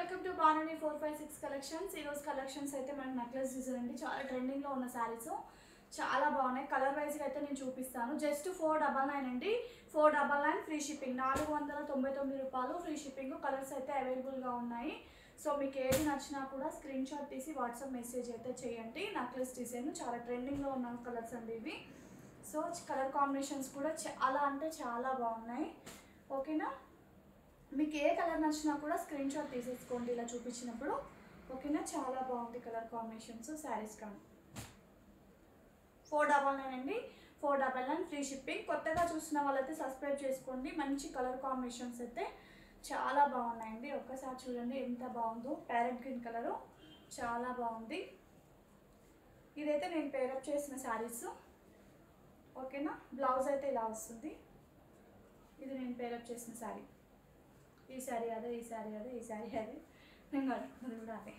Welcome to బానుని 456 collections. ఈరోజు collections అయితే మనకి నెక్లెస్ డిజైన్ అండి. చాలా ట్రెండింగ్లో ఉన్న శారీస్ చాలా బాగున్నాయి. కలర్ వైజ్గా అయితే నేను చూపిస్తాను. జస్ట్ 499 అండి. 499 ఫ్రీ షిప్పింగ్, 499 రూపాయలు ఫ్రీ షిప్పింగ్. కలర్స్ అయితే అవైలబుల్గా ఉన్నాయి. సో మీకు ఏది నచ్చినా కూడా స్క్రీన్ షాట్ తీసి వాట్సాప్ మెసేజ్ అయితే చేయండి. నెక్లెస్ డిజైన్ చాలా ట్రెండింగ్లో ఉన్న కలర్స్ అండి ఇవి. సో కలర్ కాంబినేషన్స్ కూడా చాలా అంటే చాలా బాగున్నాయి. ఓకేనా, మీకు ఏ కలర్ నచ్చినా కూడా స్క్రీన్ షాట్ తీసేసుకోండి ఇలా చూపించినప్పుడు. ఓకేనా, చాలా బాగుంది కలర్ కాంబినేషన్స్. శారీస్ కానీ 499 అండి. 499 ఫ్రీ షిప్పింగ్. కొత్తగా చూసిన వాళ్ళైతే సబ్స్క్రైబ్ చేసుకోండి. మంచి కలర్ కాంబినేషన్స్ అయితే చాలా బాగున్నాయండి. ఒక్కసారి చూడండి ఎంత బాగుందో. ప్యారెట్ గ్రీన్ కలరు చాలా బాగుంది. ఇదైతే నేను పేరప్ చేసిన శారీస్. ఓకేనా, బ్లౌజ్ అయితే ఇలా వస్తుంది. ఇది నేను పేరప్ చేసిన శారీ. ఈ శారీ అదే, ఈ శారీ అదే, ఈ శారీ అదే, నేను కట్టుకున్నది కూడా అదే.